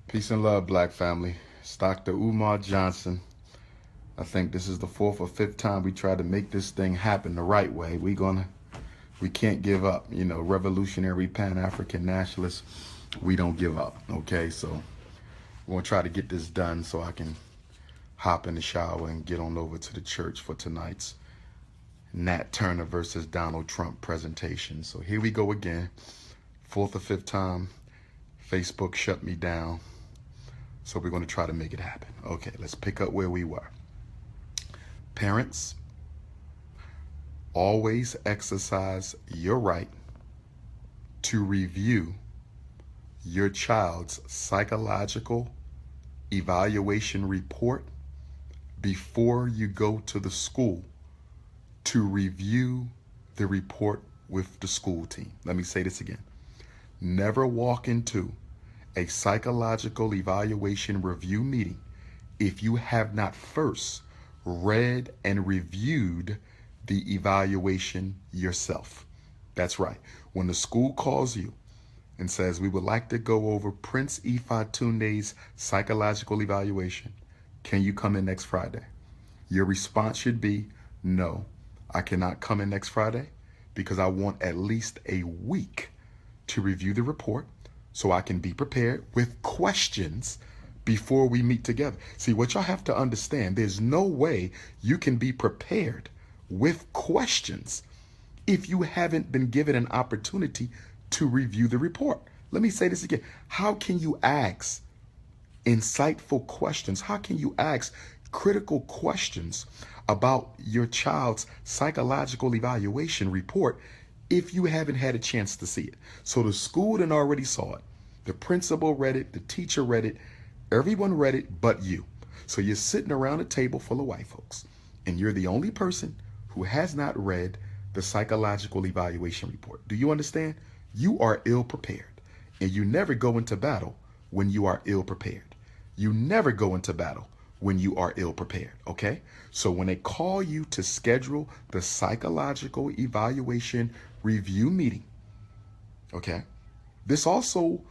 Peace and love, black family. It's Dr. Umar Johnson. I think this is the fourth or fifth time we try to make this thing happen the right way. We can't give up. You know, revolutionary Pan-African nationalists, we don't give up. Okay, so we're gonna try to get this done so I can hop in the shower and get on over to the church for tonight's Nat Turner versus Donald Trump presentation. So here we go again. Fourth or fifth time, Facebook shut me down. So we're going to try to make it happen. Okay, let's pick up where we were. Parents, always exercise your right to review your child's psychological evaluation report before you go to the school to review the report with the school team. Let me say this again. Never walk into a psychological evaluation review meeting if you have not first read and reviewed the evaluation yourself. That's right. When the school calls you and says, we would like to go over Prince Ifatunde's psychological evaluation, can you come in next Friday? Your response should be, no, I cannot come in next Friday because I want at least a week to review the report so I can be prepared with questions before we meet together. See, what y'all have to understand, there's no way you can be prepared with questions if you haven't been given an opportunity to review the report. Let me say this again. How can you ask insightful questions? How can you ask critical questions about your child's psychological evaluation report if you haven't had a chance to see it? So the school done already saw it. The principal read it, the teacher read it, everyone read it but you. So you're sitting around a table full of white folks, and you're the only person who has not read the psychological evaluation report. Do you understand? You are ill prepared, and you never go into battle when you are ill prepared. You never go into battle when you are ill prepared, okay? So when they call you to schedule the psychological evaluation review meeting, okay, this also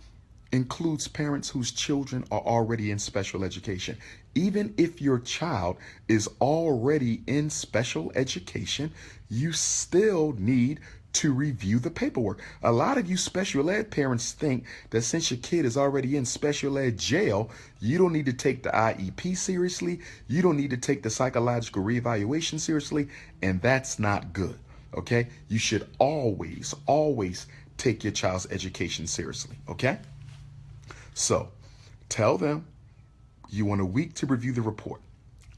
includes parents whose children are already in special education. Even if your child is already in special education, you still need to review the paperwork. A lot of you special ed parents think that since your kid is already in special ed jail, you don't need to take the IEP seriously, you don't need to take the psychological reevaluation seriously, and that's not good, okay? You should always take your child's education seriously, okay? So tell them you want a week to review the report.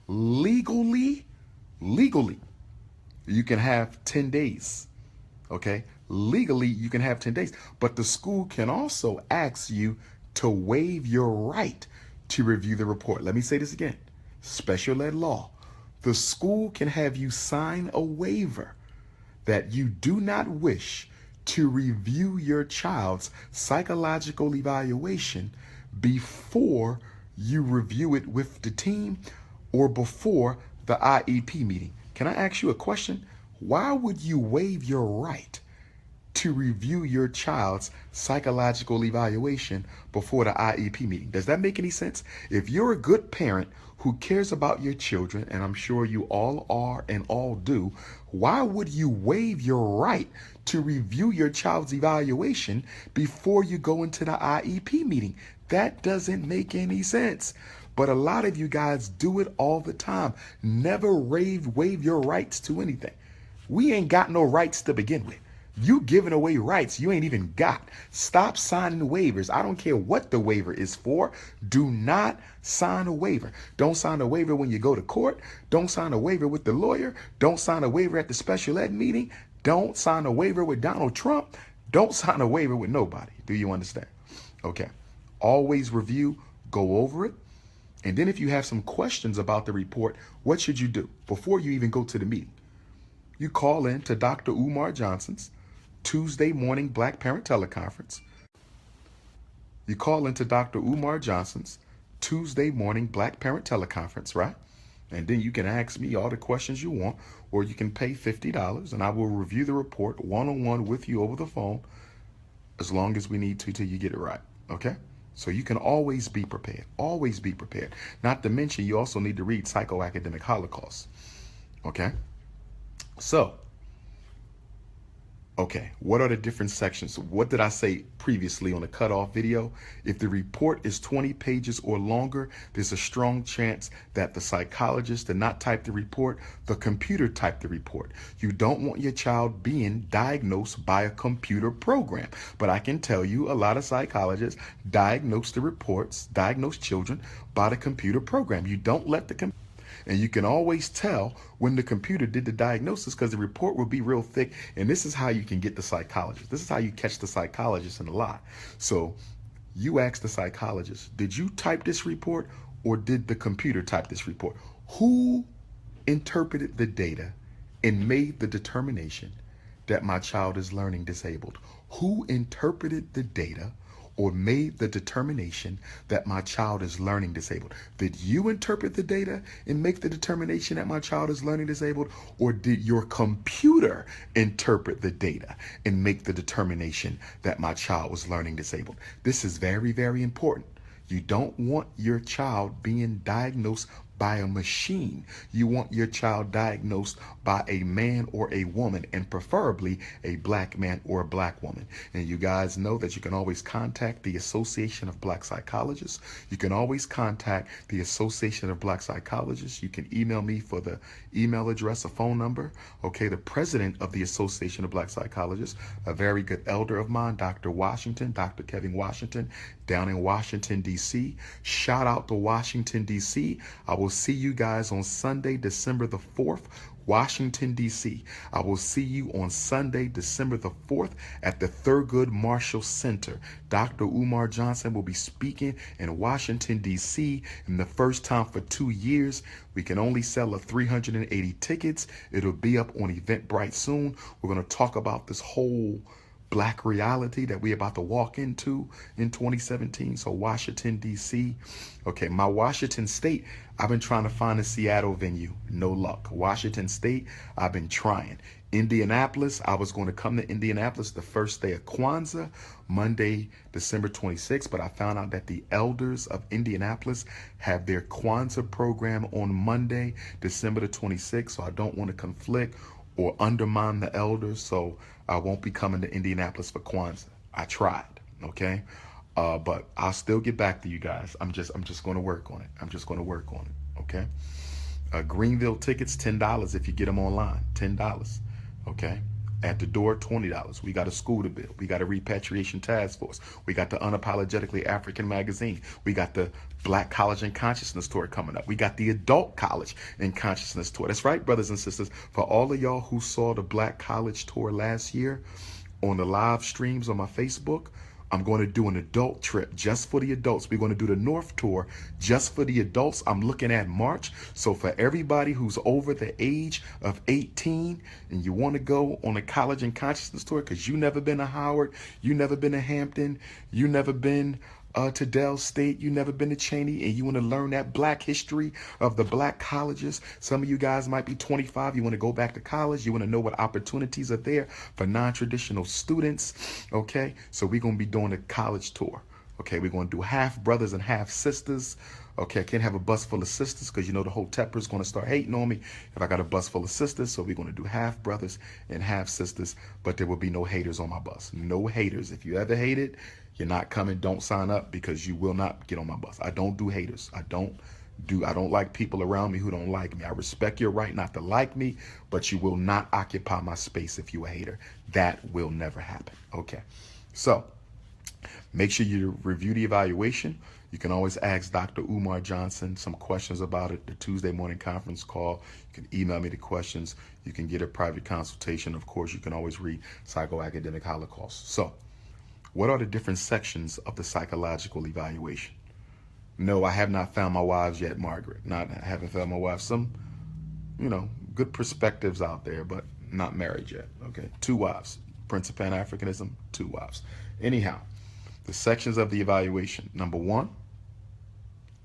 Legally, you can have 10 days. Okay, legally you can have 10 days, but the school can also ask you to waive your right to review the report. Let me say this again. Special ed law. The school can have you sign a waiver that you do not wish to review your child's psychological evaluation before you review it with the team or before the IEP meeting. Can I ask you a question? Why would you waive your right to review your child's psychological evaluation before the IEP meeting? Does that make any sense? If you're a good parent who cares about your children, and I'm sure you all are and all do, why would you waive your right to review your child's evaluation before you go into the IEP meeting? That doesn't make any sense. But a lot of you guys do it all the time. Never waive your rights to anything. We ain't got no rights to begin with. You giving away rights you ain't even got. Stop signing waivers. I don't care what the waiver is for. Do not sign a waiver. Don't sign a waiver when you go to court. Don't sign a waiver with the lawyer. Don't sign a waiver at the special ed meeting. Don't sign a waiver with Donald Trump. Don't sign a waiver with nobody. Do you understand? Okay. Always review, go over it. And then if you have some questions about the report, what should you do before you even go to the meeting? You call in to Dr. Umar Johnson's Tuesday morning Black Parent Teleconference. You call into Dr. Umar Johnson's Tuesday morning Black Parent Teleconference, right? And then you can ask me all the questions you want, or you can pay $50 and I will review the report one-on-one with you over the phone as long as we need to till you get it right, okay? So you can always be prepared. Always be prepared. Not to mention, you also need to read Psychoacademic Holocaust. Okay? So, okay, what are the different sections? What did I say previously on the cutoff video? If the report is 20 pages or longer, there's a strong chance that the psychologist did not type the report, the computer typed the report. You don't want your child being diagnosed by a computer program. But I can tell you a lot of psychologists diagnose the reports, diagnose children by the computer program. You don't let the computer. And you can always tell when the computer did the diagnosis because the report will be real thick. And this is how you can get the psychologist. This is how you catch the psychologist in a lie. So you ask the psychologist, did you type this report or did the computer type this report? Who interpreted the data and made the determination that my child is learning disabled? Who interpreted the data or made the determination that my child is learning disabled? Did you interpret the data and make the determination that my child is learning disabled? Or did your computer interpret the data and make the determination that my child was learning disabled? This is very, very important. You don't want your child being diagnosed by a machine. You want your child diagnosed by a man or a woman, and preferably a black man or a black woman. And you guys know that you can always contact the Association of Black Psychologists. You can always contact the Association of Black Psychologists. You can email me for the email address, a phone number. Okay, the president of the Association of Black Psychologists, a very good elder of mine, Dr. Washington, Dr. Kevin Washington, down in Washington, D.C. Shout out to Washington, D.C. I will see you guys on Sunday, December the 4th, Washington, D.C. I will see you on Sunday, December the 4th at the Thurgood Marshall Center. Dr. Umar Johnson will be speaking in Washington, D.C. in the first time for 2 years. We can only sell 380 tickets. It'll be up on Eventbrite soon. We're going to talk about this whole black reality that we're about to walk into in 2017. So Washington, D.C. Okay, my Washington State, I've been trying to find a Seattle venue. No luck. Washington State, I've been trying. Indianapolis, I was going to come to Indianapolis the first day of Kwanzaa, Monday, December 26th, but I found out that the elders of Indianapolis have their Kwanzaa program on Monday, December the 26th, so I don't want to conflict or undermine the elders, so I won't be coming to Indianapolis for Kwanzaa. I tried, okay? But I'll still get back to you guys. I'm just going to work on it. I'm just going to work on it, okay? Greenville tickets, $10 if you get them online, $10, okay? At the door, $20. We got a school to build. We got a repatriation task force. We got the Unapologetically African magazine. We got the Black College and Consciousness Tour coming up. We got the Adult College and Consciousness Tour. That's right, brothers and sisters. For all of y'all who saw the Black College Tour last year on the live streams on my Facebook, I'm going to do an adult trip just for the adults. We're going to do the North Tour just for the adults. I'm looking at March. So for everybody who's over the age of 18 and you want to go on a College and Consciousness Tour because you never been to Howard, you never been to Hampton, you never been to Dell State, you never been to Cheney, and you want to learn that black history of the black colleges. Some of you guys might be 25, you want to go back to college, you want to know what opportunities are there for non-traditional students, okay? So we're going to be doing a college tour, okay? We're going to do half brothers and half sisters, okay? I can't have a bus full of sisters because you know the whole Tepper's going to start hating on me if I got a bus full of sisters, so we're going to do half brothers and half sisters, but there will be no haters on my bus. No haters. If you ever hated, you're not coming. Don't sign up because you will not get on my bus. I don't do haters. I don't like people around me who don't like me. I respect your right not to like me, but you will not occupy my space if you're a hater. That will never happen. Okay. So make sure you review the evaluation. You can always ask Dr. Umar Johnson some questions about it, the Tuesday morning conference call. You can email me the questions. You can get a private consultation. Of course, you can always read Psychoacademic Holocaust. So what are the different sections of the psychological evaluation? No, I have not found my wives yet, Margaret. I haven't found my wife. Some, good perspectives out there, but not married yet. Okay, 2 wives. Prince of Pan-Africanism, 2 wives. Anyhow, the sections of the evaluation. Number 1,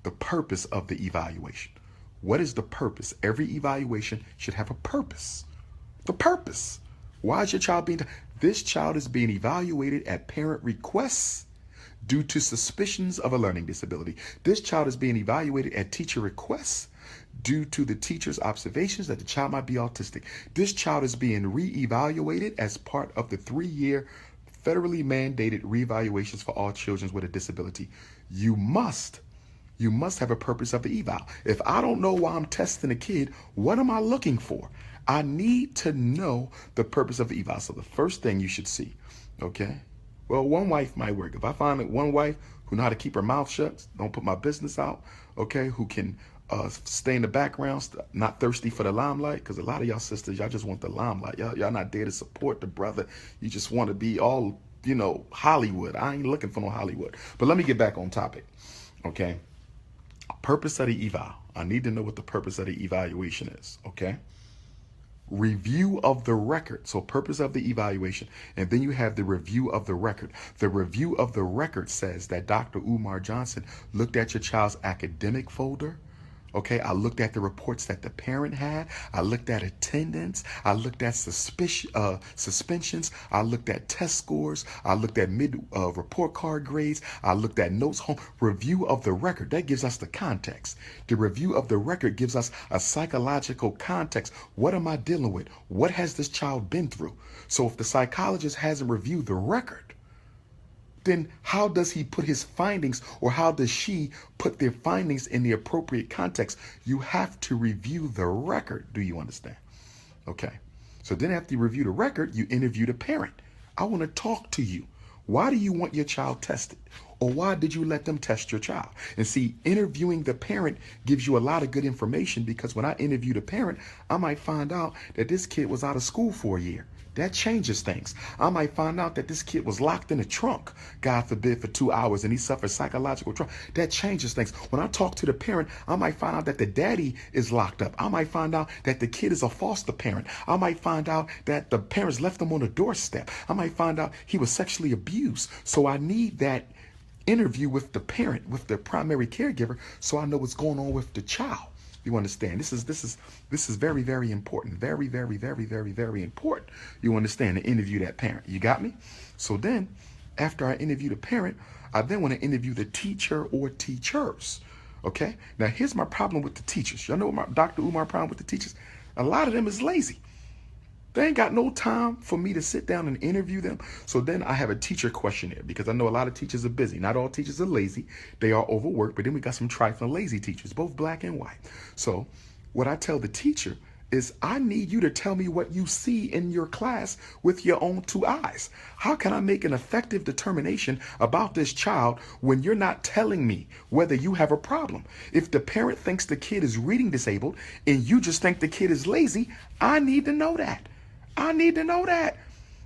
the purpose of the evaluation. What is the purpose? Every evaluation should have a purpose. The purpose. Why is your child being... This child is being evaluated at parent requests due to suspicions of a learning disability. This child is being evaluated at teacher requests due to the teacher's observations that the child might be autistic. This child is being re-evaluated as part of the 3-year federally mandated reevaluations for all children with a disability. You must have a purpose of the eval. If I don't know why I'm testing a kid, what am I looking for? I need to know the purpose of the eval. So the first thing you should see, okay? Well, one wife might work. If I find one wife who know how to keep her mouth shut, don't put my business out, okay, who can stay in the background, not thirsty for the limelight, because a lot of y'all sisters, y'all just want the limelight. Y'all not there to support the brother. You just want to be all, Hollywood. I ain't looking for no Hollywood. But let me get back on topic, okay? Purpose of the eval. I need to know what the purpose of the evaluation is, okay? Review of the record. So purpose of the evaluation. And then you have the review of the record. The review of the record says that Dr. Umar Johnson looked at your child's academic folder. Okay, I looked at the reports that the parent had. I looked at attendance. I looked at suspensions. I looked at test scores. I looked at report card grades. I looked at notes home. Review of the record. That gives us the context. The review of the record gives us a psychological context. What am I dealing with? What has this child been through? So if the psychologist hasn't reviewed the record, then how does he put his findings, or how does she put their findings in the appropriate context? You have to review the record. Do you understand? Okay. So then after you review the record, you interview the parent. I want to talk to you. Why do you want your child tested? Or why did you let them test your child? And see, interviewing the parent gives you a lot of good information, because when I interview the parent, I might find out that this kid was out of school for a year. That changes things. I might find out that this kid was locked in a trunk, God forbid, for 2 hours, and he suffered psychological trauma. That changes things. When I talk to the parent, I might find out that the daddy is locked up. I might find out that the kid is a foster parent. I might find out that the parents left him on a doorstep. I might find out he was sexually abused. So I need that interview with the parent, with the primary caregiver, so I know what's going on with the child. You understand? This is very, very important. Very, very, very, very, very important. You understand? To interview that parent. You got me? So then, after I interview the parent, I then want to interview the teacher or teachers. Okay? Now, here's my problem with the teachers. Y'all know what Dr. Umar problem with the teachers? A lot of them is lazy. They ain't got no time for me to sit down and interview them. So then I have a teacher questionnaire, because I know a lot of teachers are busy. Not all teachers are lazy. They are overworked. But then we got some trifling lazy teachers, both black and white. So what I tell the teacher is, I need you to tell me what you see in your class with your own 2 eyes. How can I make an effective determination about this child when you're not telling me whether you have a problem? If the parent thinks the kid is reading disabled and you just think the kid is lazy, I need to know that. I need to know that.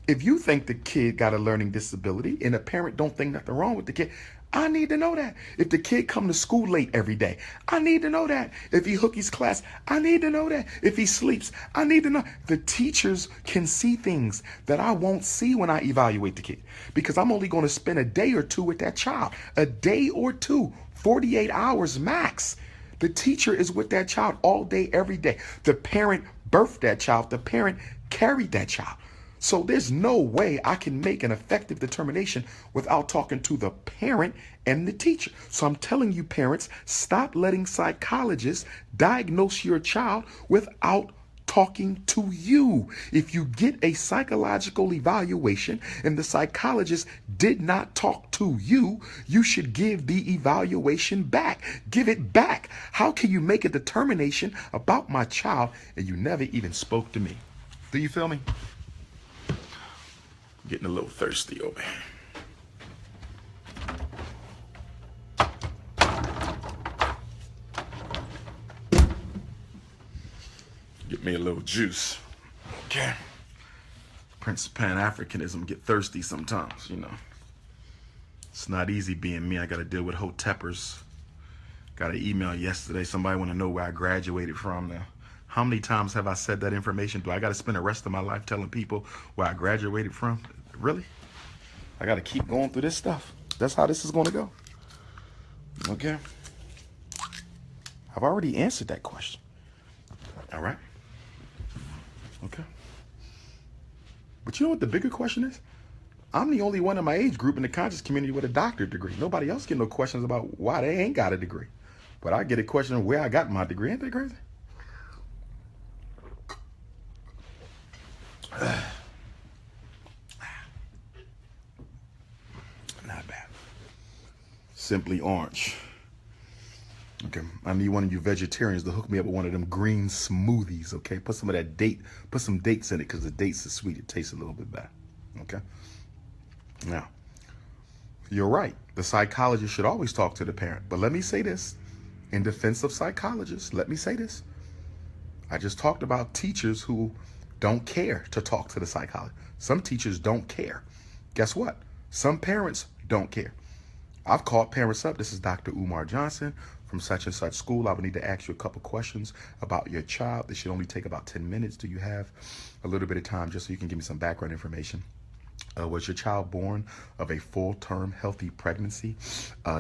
If you think the kid got a learning disability and a parent don't think nothing wrong with the kid, I need to know that. If the kid come to school late every day, I need to know that. If he hook his class, I need to know that. If he sleeps, I need to know. The teachers can see things that I won't see when I evaluate the kid, because I'm only going to spend a day or two with that child. A day or two, 48 hours max. The teacher is with that child all day, every day. The parent birthed that child. The parent carried that child. So there's no way I can make an effective determination without talking to the parent and the teacher. So I'm telling you, parents, stop letting psychologists diagnose your child without talking to you. If you get a psychological evaluation and the psychologist did not talk to you, you should give the evaluation back. Give it back. How can you make a determination about my child and you never even spoke to me? Do you feel me? Getting a little thirsty over here. Get me a little juice. Okay. Prince of Pan-Africanism get thirsty sometimes, you know. It's not easy being me. I got to deal with hoteppers. Got an email yesterday. Somebody want to know where I graduated from now. How many times have I said that information? Do I got to spend the rest of my life telling people where I graduated from? Really? I got to keep going through this stuff. That's how this is going to go. Okay. I've already answered that question. All right. Okay. But you know what the bigger question is? I'm the only one in my age group in the conscious community with a doctorate degree. Nobody else get no questions about why they ain't got a degree. But I get a question of where I got my degree. Ain't that crazy? Not bad. Simply orange. Okay, I need one of you vegetarians to hook me up with one of them green smoothies, okay? Put some of that put some dates in it, because the dates are sweet. It tastes a little bit better, okay? Now, you're right. The psychologist should always talk to the parent. But let me say this, in defense of psychologists, let me say this. I just talked about teachers who don't care to talk to the psychologist. Some teachers don't care. Guess what? Some parents don't care. I've called parents up. This is Dr. Umar Johnson from such and such school. I would need to ask you a couple questions about your child. This should only take about 10 minutes. Do you have a little bit of time just so you can give me some background information? Was your child born of a full-term healthy pregnancy?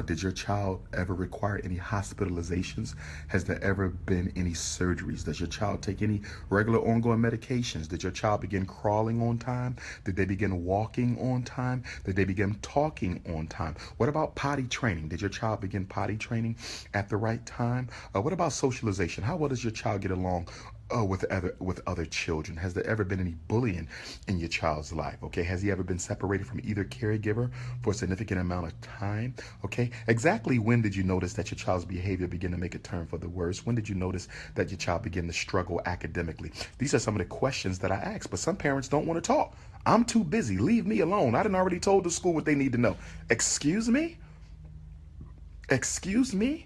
Did your child ever require any hospitalizations? Has there ever been any surgeries? Does your child take any regular ongoing medications? Did your child begin crawling on time? Did they begin walking on time? Did they begin talking on time? What about potty training? Did your child begin potty training at the right time? What about socialization? How well does your child get along with other children? Has there ever been any bullying in your child's life? Okay, has he ever been separated from either caregiver for a significant amount of time? Okay, exactly when did you notice that your child's behavior began to make a turn for the worse? When did you notice that your child began to struggle academically? These are some of the questions that I ask, but some parents don't want to talk. I'm too busy. Leave me alone. I done already told the school what they need to know. Excuse me? Excuse me?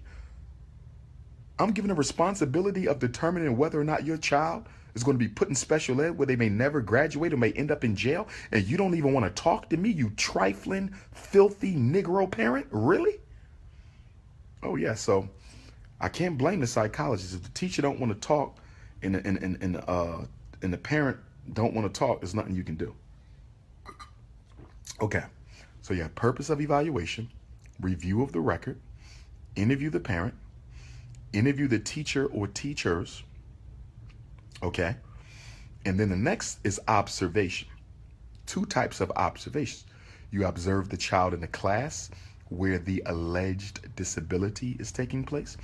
I'm given the responsibility of determining whether or not your child is going to be put in special ed where they may never graduate or may end up in jail, and you don't even want to talk to me, you trifling, filthy Negro parent? Really? Oh, yeah, so I can't blame the psychologist. If the teacher don't want to talk and the parent don't want to talk, there's nothing you can do. Okay, so you have purpose of evaluation, review of the record, interview the parent, interview the teacher or teachers, okay? And then the next is observation. Two types of observations. You observe the child in the class where the alleged disability is taking place.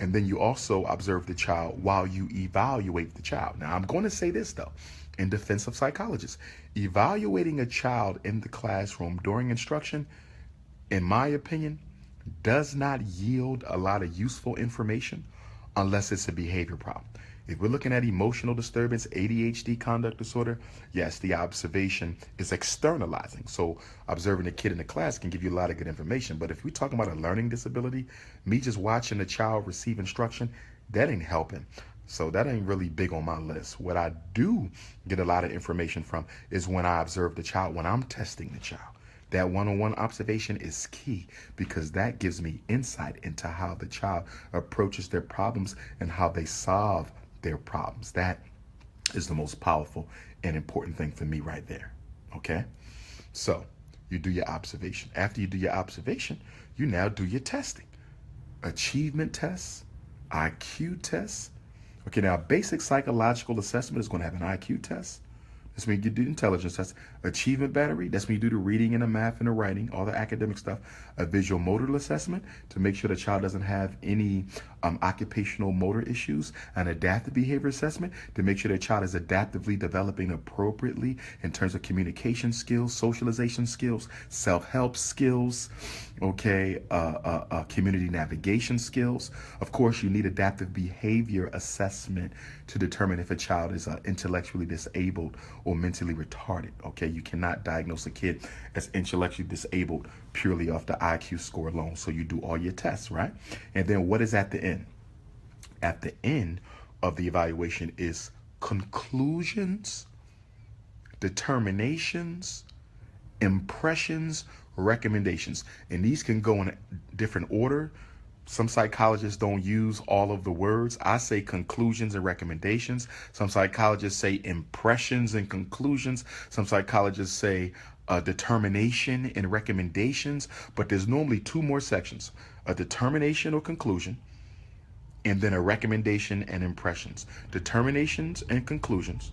And then you also observe the child while you evaluate the child. Now, I'm going to say this, though, in defense of psychologists. Evaluating a child in the classroom during instruction, in my opinion, does not yield a lot of useful information unless it's a behavior problem. If we're looking at emotional disturbance, ADHD, conduct disorder, yes, the observation is externalizing. So observing a kid in the class can give you a lot of good information. But if we're talking about a learning disability, me just watching the child receive instruction, that ain't helping. So that ain't really big on my list. What I do get a lot of information from is when I observe the child, when I'm testing the child. That one-on-one observation is key because that gives me insight into how the child approaches their problems and how they solve their problems. That is the most powerful and important thing for me right there. Okay? So you do your observation. After you do your observation, you now do your testing. Achievement tests, IQ tests. Okay, now basic psychological assessment is going to have an IQ test. That's when you do the intelligence test. Achievement battery, that's when you do the reading and the math and the writing, all the academic stuff. A visual motor assessment to make sure the child doesn't have any occupational motor issues. An adaptive behavior assessment to make sure the child is adaptively developing appropriately in terms of communication skills, socialization skills, self-help skills, okay, community navigation skills. Of course, you need adaptive behavior assessment to determine if a child is intellectually disabled or mentally retarded. Okay, you cannot diagnose a kid as intellectually disabled purely off the IQ score alone. So you do all your tests, right? And then what is at the end? At the end of the evaluation is conclusions, determinations, impressions, recommendations. And these can go in different order. Some psychologists don't use all of the words. I say conclusions and recommendations. Some psychologists say impressions and conclusions. Some psychologists say determination and recommendations. But there's normally two more sections: a determination or conclusion, and then a recommendation and impressions. Determinations and conclusions,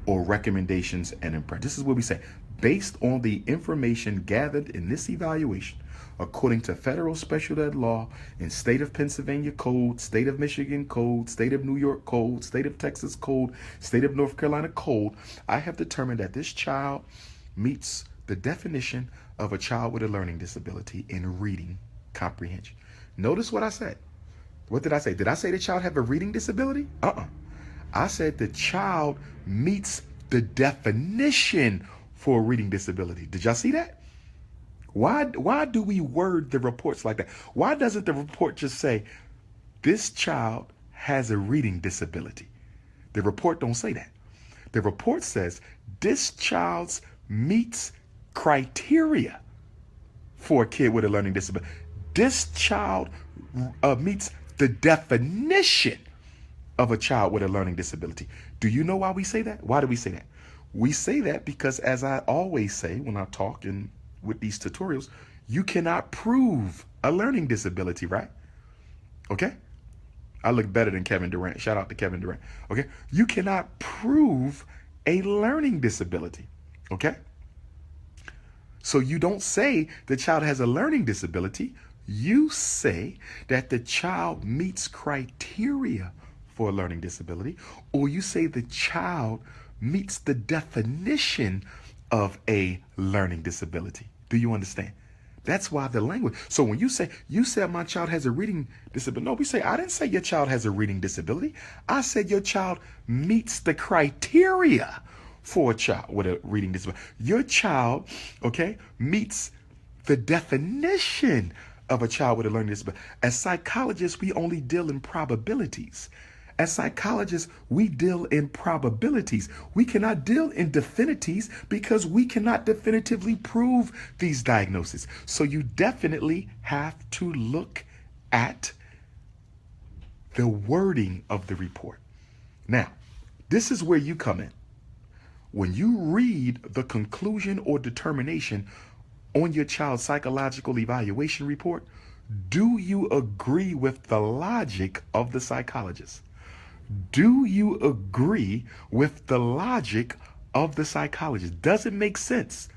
or recommendations and impressions. This is what we say. based on the information gathered in this evaluation, according to federal special ed law and state of Pennsylvania code, state of Michigan code, state of New York code, state of Texas code, state of North Carolina code, I have determined that this child meets the definition of a child with a learning disability in reading comprehension. Notice what I said. What did I say? Did I say the child have a reading disability? I said the child meets the definition for a reading disability. Did y'all see that? Why do we word the reports like that? Why doesn't the report just say, this child has a reading disability? The report don't say that. The report says, this child meets criteria for a kid with a learning disability. This child meets the definition of a child with a learning disability. Do you know why we say that? Why do we say that? We say that because, as I always say when I talk and with these tutorials, you cannot prove a learning disability, right? Okay? I look better than Kevin Durant. Shout out to Kevin Durant. Okay? You cannot prove a learning disability. Okay? So you don't say the child has a learning disability. You say that the child meets criteria for a learning disability, or you say the child meets the definition of a learning disability. Do you understand? That's why the language. So when you said my child has a reading disability. No, we say, I didn't say your child has a reading disability. I said your child meets the criteria for a child with a reading disability. Your child, okay, meets the definition of a child with a learning disability. As psychologists, we only deal in probabilities. As psychologists, we deal in probabilities. We cannot deal in definitives because we cannot definitively prove these diagnoses. So you definitely have to look at the wording of the report. Now, this is where you come in. When you read the conclusion or determination on your child's psychological evaluation report, do you agree with the logic of the psychologist? Do you agree with the logic of the psychologist? Does it make sense?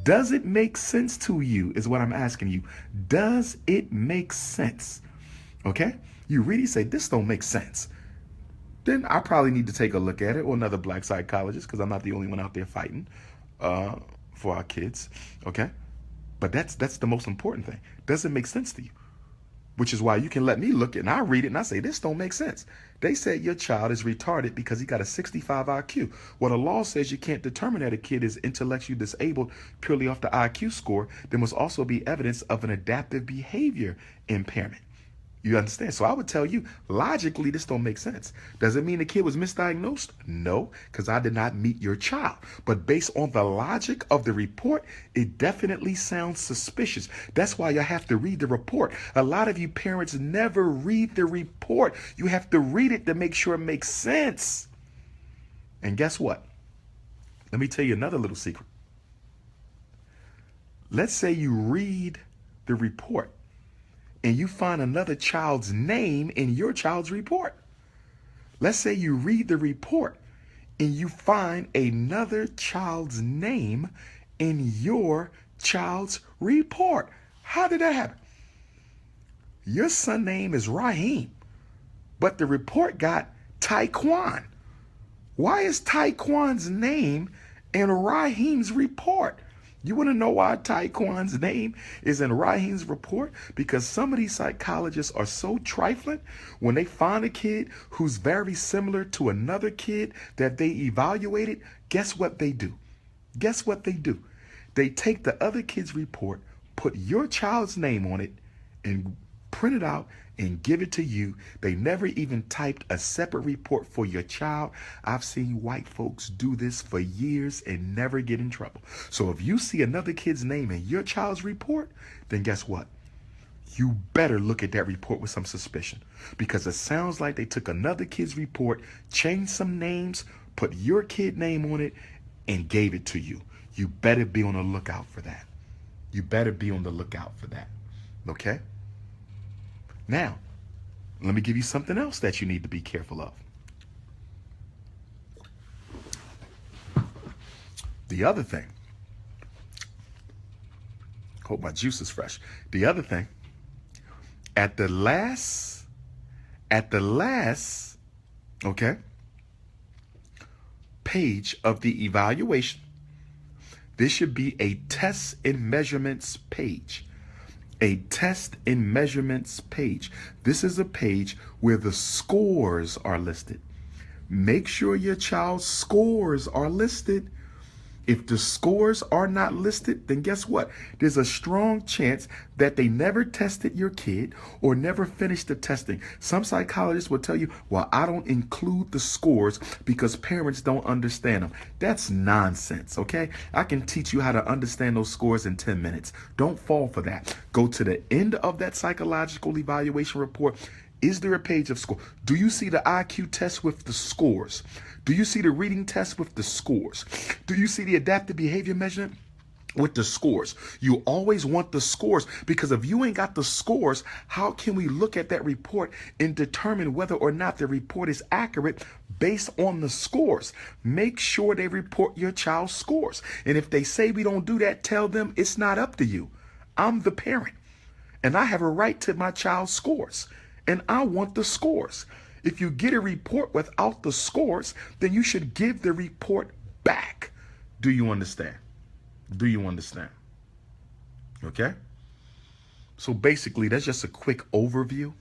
Does it make sense to you is what I'm asking you. Does it make sense? Okay? You really say, this don't make sense. Then I probably need to take a look at it, or another black psychologist, because I'm not the only one out there fighting for our kids. Okay? But that's the most important thing. Does it make sense to you? Which is why you can let me look at it and I read it and I say, this don't make sense. They said your child is retarded because he got a 65 IQ. Well, the law says you can't determine that a kid is intellectually disabled purely off the IQ score. There must also be evidence of an adaptive behavior impairment. You understand? So I would tell you, logically, this don't make sense. Does it mean the kid was misdiagnosed? No, because I did not meet your child. But based on the logic of the report, it definitely sounds suspicious. That's why you have to read the report. A lot of you parents never read the report. You have to read it to make sure it makes sense. And guess what? Let me tell you another little secret. Let's say you read the report and you find another child's name in your child's report. Let's say you read the report and you find another child's name in your child's report. How did that happen? Your son's name is Raheem, but the report got Taekwon. Why is Taekwon's name in Raheem's report? You want to know why Taekwon's name is in Raheem's report? Because some of these psychologists are so trifling. When they find a kid who's very similar to another kid that they evaluated, guess what they do? Guess what they do? They take the other kid's report, put your child's name on it, and print it out and give it to you. They never even typed a separate report for your child. I've seen white folks do this for years and never get in trouble. So if you see another kid's name in your child's report, then guess what? You better look at that report with some suspicion, because it sounds like they took another kid's report, changed some names, put your kid name on it, and gave it to you. You better be on the lookout for that. You better be on the lookout for that. Okay? Now, let me give you something else that you need to be careful of. The other thing Hope my juice is fresh. The other thing, at the last, okay, page of the evaluation, there should be a test and measurements page. A test and measurements page. This is a page where the scores are listed. Make sure your child's scores are listed. If the scores are not listed, then guess what? There's a strong chance that they never tested your kid or never finished the testing. Some psychologists will tell you, well, I don't include the scores because parents don't understand them. That's nonsense, okay? I can teach you how to understand those scores in 10 minutes. Don't fall for that. Go to the end of that psychological evaluation report. Is there a page of score? Do you see the IQ test with the scores? Do you see the reading test with the scores? Do you see the adaptive behavior measurement with the scores? You always want the scores, because if you ain't got the scores, how can we look at that report and determine whether or not the report is accurate based on the scores? Make sure they report your child's scores. And if they say we don't do that, tell them it's not up to you. I'm the parent, and I have a right to my child's scores, and I want the scores. If you get a report without the scores, then you should give the report back. Do you understand? Do you understand? Okay? So basically, that's just a quick overview.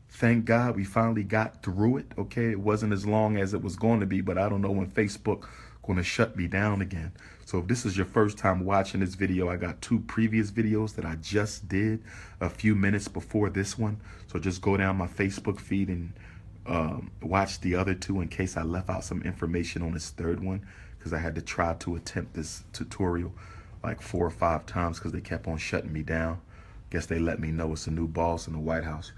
Thank God we finally got through it. Okay, it wasn't as long as it was going to be, but I don't know when Facebook going to shut me down again. So if this is your first time watching this video, I got 2 previous videos that I just did a few minutes before this one. So just go down my Facebook feed and watch the other 2 in case I left out some information on this third one, because I had to try to attempt this tutorial like 4 or 5 times because they kept on shutting me down. Guess they let me know it's a new boss in the White House.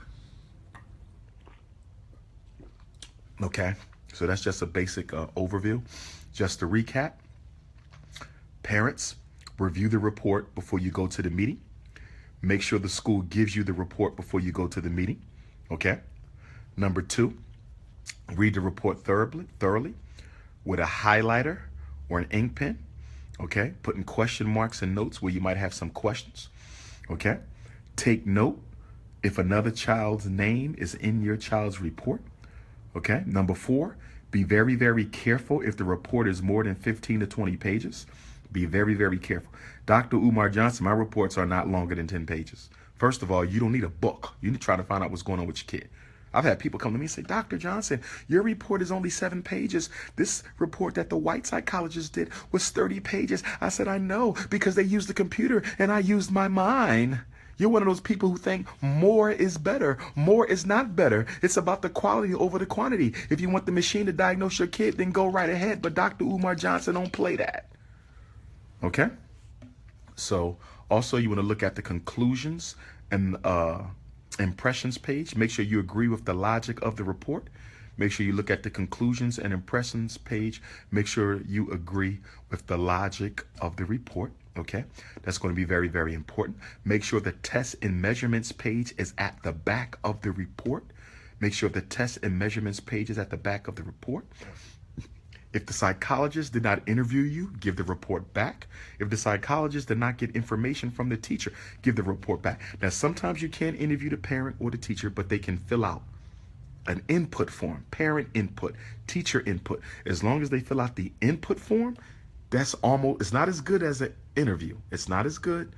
Okay, so that's just a basic overview. Just to recap, parents, review the report before you go to the meeting. Make sure the school gives you the report before you go to the meeting. Okay. Number 2, read the report thoroughly with a highlighter or an ink pen. Okay. Putting question marks and notes where you might have some questions. Okay. Take note if another child's name is in your child's report. Okay. Number 4, be very, very careful if the report is more than 15 to 20 pages. Be very, very careful. Dr. Umar Johnson, my reports are not longer than 10 pages. First of all, you don't need a book. You need to try to find out what's going on with your kid. I've had people come to me and say, Dr. Johnson, your report is only 7 pages. This report that the white psychologist did was 30 pages. I said, I know, because they used the computer and I used my mind. You're one of those people who think more is better. More is not better. It's about the quality over the quantity. If you want the machine to diagnose your kid, then go right ahead. But Dr. Umar Johnson don't play that. Okay? So also you want to look at the conclusions and impressions page. Make sure you agree with the logic of the report. Make sure you look at the conclusions and impressions page. Make sure you agree with the logic of the report. Okay, that's going to be very, very important. Make sure the test and measurements page is at the back of the report. Make sure the test and measurements page is at the back of the report. If the psychologist did not interview you, give the report back. If the psychologist did not get information from the teacher, give the report back. Now, sometimes you can't interview the parent or the teacher, but they can fill out an input form, parent input, teacher input. As long as they fill out the input form, it's not as good as an interview. It's not as good,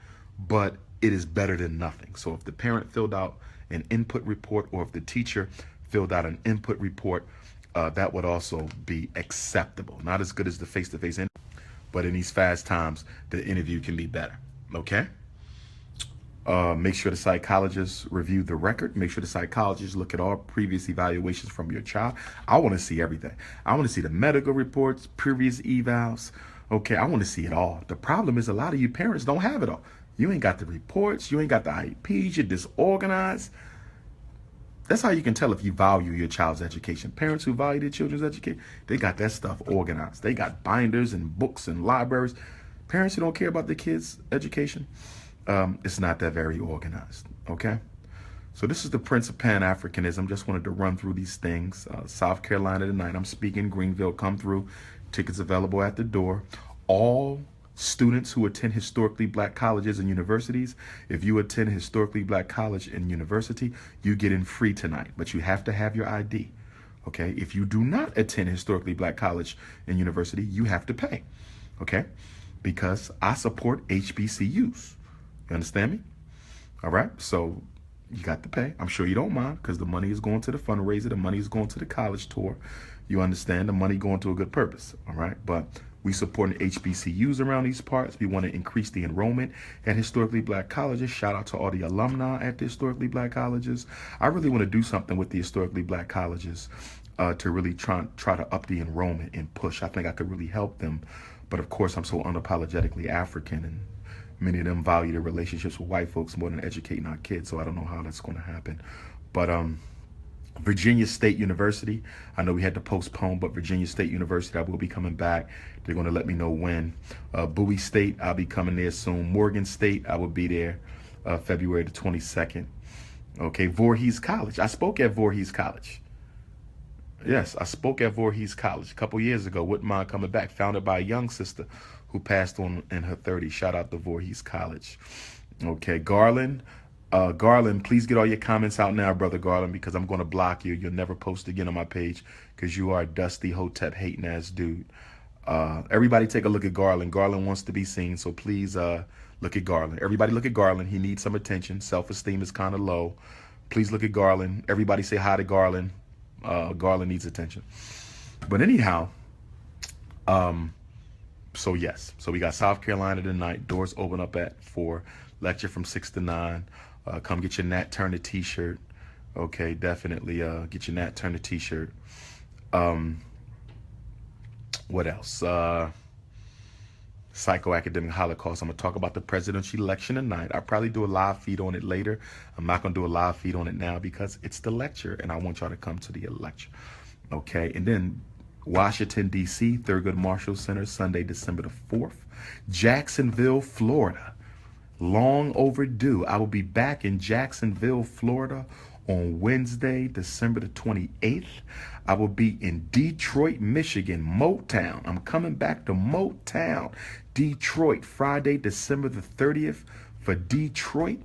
but it is better than nothing. So if the parent filled out an input report, or if the teacher filled out an input report, that would also be acceptable. Not as good as the face-to-face interview, but in these fast times, the interview can be better. Okay? Make sure the psychologist review the record. Make sure the psychologist look at all previous evaluations from your child. I want to see everything. I want to see the medical reports, previous evals. Okay, I want to see it all. The problem is a lot of you parents don't have it all. You ain't got the reports. You ain't got the IEPs. You're disorganized. That's how you can tell if you value your child's education. Parents who value their children's education, they got that stuff organized. They got binders and books and libraries. Parents who don't care about their kids' education, it's not that very organized, okay? So this is the Prince of Pan-Africanism. Just wanted to run through these things. South Carolina tonight. I'm speaking Greenville. Come through. Tickets available at the door. All Students who attend historically black colleges and universities, if you attend a historically black college and university, you get in free tonight, but you have to have your ID. Okay, if you do not attend historically black college and university, you have to pay. Okay, because I support HBCUs. You understand me? All right, so you got to pay. I'm sure you don't mind because the money is going to the fundraiser. The money is going to the college tour. You understand, the money going to a good purpose. All right, but we support HBCUs around these parts. We want to increase the enrollment at historically black colleges. Shout out to all the alumni at the historically black colleges. I really want to do something with the historically black colleges to really try to up the enrollment and push. I think I could really help them. But of course, I'm so unapologetically African, and many of them value their relationships with white folks more than educating our kids. So I don't know how that's going to happen. But Virginia State University, I know we had to postpone, but Virginia State University, I will be coming back. They're going to let me know when. Bowie State, I'll be coming there soon. Morgan State, I will be there February the 22nd. Okay, Voorhees College. I spoke at Voorhees College. Yes, I spoke at Voorhees College a couple years ago. Wouldn't mind coming back. Founded by a young sister who passed on in her 30s. Shout out to Voorhees College. Okay, Garland. Garland, please get all your comments out now, Brother Garland, because I'm going to block you. You'll never post again on my page because you are a dusty, hotep, hating ass dude. Everybody take a look at Garland. Garland wants to be seen, so please look at Garland. Everybody look at Garland. He needs some attention. Self-esteem is kind of low. Please look at Garland. Everybody say hi to Garland. Garland needs attention. But anyhow, so yes. So we got South Carolina tonight. Doors open up at 4. Lecture from 6 to 9. Come get your Nat Turner t-shirt. Okay, definitely get your Nat Turner t-shirt. What else? Psychoacademic Holocaust. I'm going to talk about the presidential election tonight. I'll probably do a live feed on it later. I'm not going to do a live feed on it now because it's the lecture and I want y'all to come to the lecture. Okay, and then Washington, D.C., Thurgood Marshall Center, Sunday, December the 4th. Jacksonville, Florida. Long overdue. I will be back in Jacksonville, Florida on Wednesday, December the 28th. I will be in Detroit, Michigan, Motown. I'm coming back to Motown, Detroit, Friday, December the 30th for Detroit.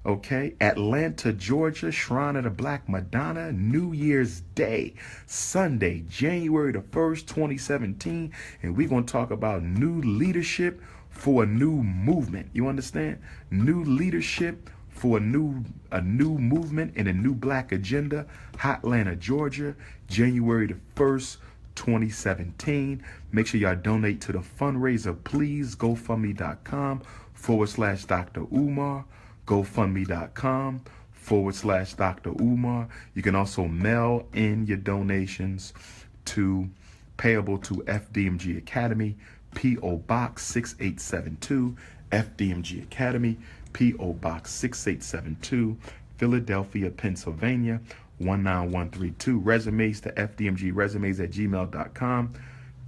Okay, Atlanta, Georgia, Shrine of the Black Madonna, New Year's Day, Sunday, January the 1st, 2017. And we're going to talk about new leadership for a new movement. You understand? New leadership for a new movement and a new black agenda. Hotlanta, Georgia, January the 1st, 2017. Make sure y'all donate to the fundraiser, please. GoFundMe.com/Dr. Umar. GoFundMe.com/Dr. Umar. You can also mail in your donations to payable to FDMG Academy, P.O. Box 6872, FDMG Academy, P.O. Box 6872, Philadelphia, Pennsylvania, 19132. Resumes to fdmgresumes@gmail.com.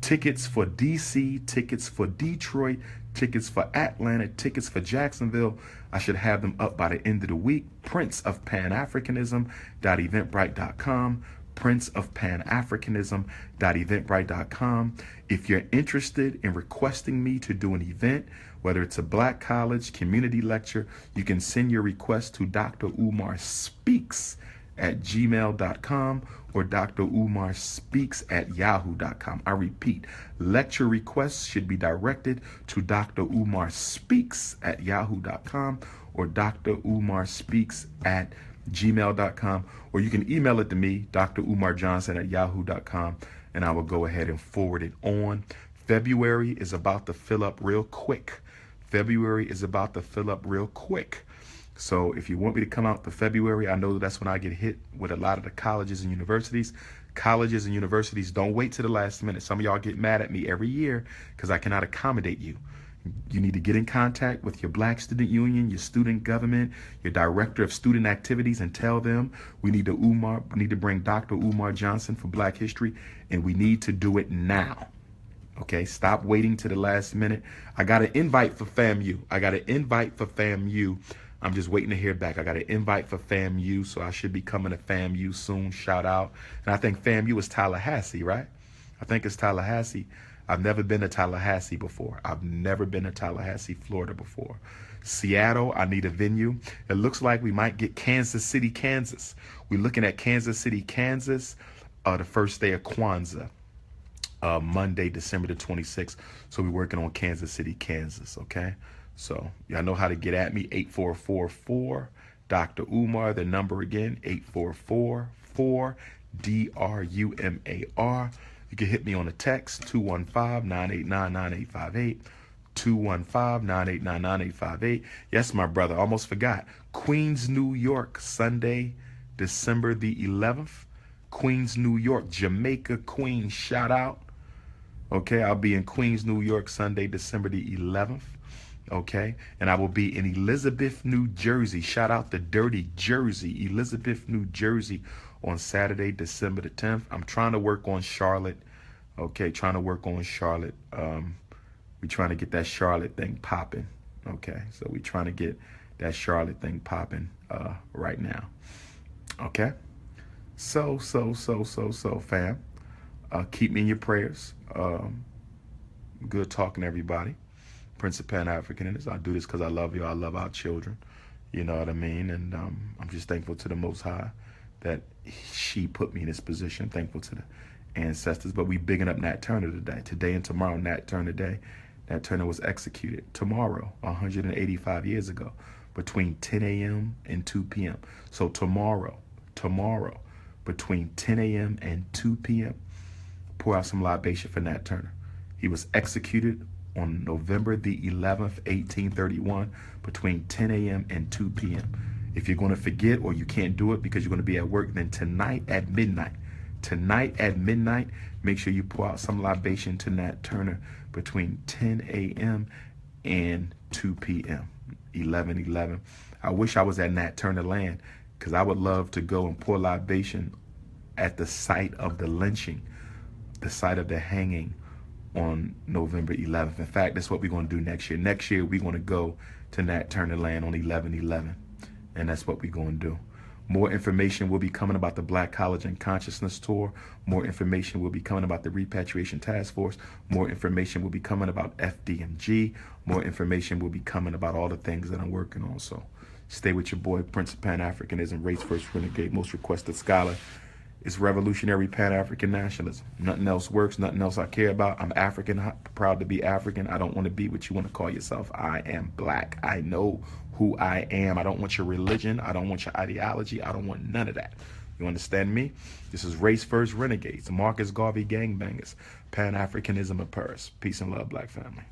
Tickets for DC, tickets for Detroit, tickets for Atlanta, tickets for Jacksonville. I should have them up by the end of the week. Prince of Pan-Africanism.eventbrite.com. princeofpanafricanism.eventbrite.com. If you're interested in requesting me to do an event, whether it's a black college community lecture, you can send your request to Dr. Umar Speaks at gmail.com or Dr. Umar Speaks at yahoo.com. I repeat, lecture requests should be directed to Dr. Umar Speaks at yahoo.com or Dr. Umar Speaks at gmail.com, or you can email it to me, Dr. Umar Johnson at yahoo.com, and I will go ahead and forward it on. February is about to fill up real quick. So if you want me to come out to February, I know that's when I get hit with a lot of the colleges and universities. Colleges and universities, don't wait to the last minute. Some of y'all get mad at me every year because I cannot accommodate you. You need to get in contact with your Black Student Union, your student government, your director of student activities, and tell them we need to bring Dr. Umar Johnson for Black History, and we need to do it now. Okay, stop waiting to the last minute. I got an invite for FAMU. I'm just waiting to hear back. I got an invite for FAMU, so I should be coming to FAMU soon. Shout out. And I think FAMU is Tallahassee, right? I think it's Tallahassee. I've never been to Tallahassee before. I've never been to Tallahassee, Florida before. Seattle, I need a venue. It looks like we might get Kansas City, Kansas. We're looking at Kansas City, Kansas, the first day of Kwanzaa, Monday, December the 26th. So we're working on Kansas City, Kansas, okay? So y'all know how to get at me, 8444 Dr. Umar, the number again, 8444-DRUMAR. You can hit me on a text, 215-989-9858, 215-989-9858. Yes, my brother, almost forgot. Queens, New York, Sunday, December the 11th. Queens, New York, Jamaica, Queens, shout out. Okay, I'll be in Queens, New York, Sunday, December the 11th. Okay, and I will be in Elizabeth, New Jersey. Shout out to Dirty Jersey, Elizabeth, New Jersey, on Saturday, December the 10th. I'm trying to work on Charlotte. Okay, trying to work on Charlotte. We're trying to get that Charlotte thing popping. Okay, so we're trying to get that Charlotte thing popping right now. Okay, so fam, keep me in your prayers. Good talking to everybody. Prince of Pan-Africanism. I do this because I love you. I love our children. You know what I mean? And I'm just thankful to the Most High that she put me in this position. Thankful to the ancestors. But we bigging up Nat Turner today. Today and tomorrow, Nat Turner Day. Nat Turner was executed tomorrow, 185 years ago, between 10 a.m. and 2 p.m. So tomorrow, between 10 a.m. and 2 p.m., pour out some libation for Nat Turner. He was executed on November the 11th, 1831, between 10 a.m. and 2 p.m. If you're going to forget or you can't do it because you're going to be at work, then tonight at midnight, make sure you pour out some libation to Nat Turner between 10 a.m. and 2 p.m., 11/11. I wish I was at Nat Turner land because I would love to go and pour libation at the site of the lynching, the site of the hanging on November 11th. In fact, that's what we're going to do next year. Next year, we're going to go to Nat Turner land on 11/11, and that's what we're going to do. More information will be coming about the Black College and Consciousness Tour. More information will be coming about the Repatriation Task Force. More information will be coming about FDMG. More information will be coming about all the things that I'm working on. So stay with your boy, Prince of Pan-Africanism, race first renegade, most requested scholar. It's revolutionary Pan-African nationalism. Nothing else works. Nothing else I care about. I'm African, proud to be African. I don't want to be what you want to call yourself. I am black. I know who I am. I don't want your religion. I don't want your ideology. I don't want none of that. You understand me? This is Race First Renegades, Marcus Garvey Gangbangers, Pan-Africanism of Paris. Peace and love, black family.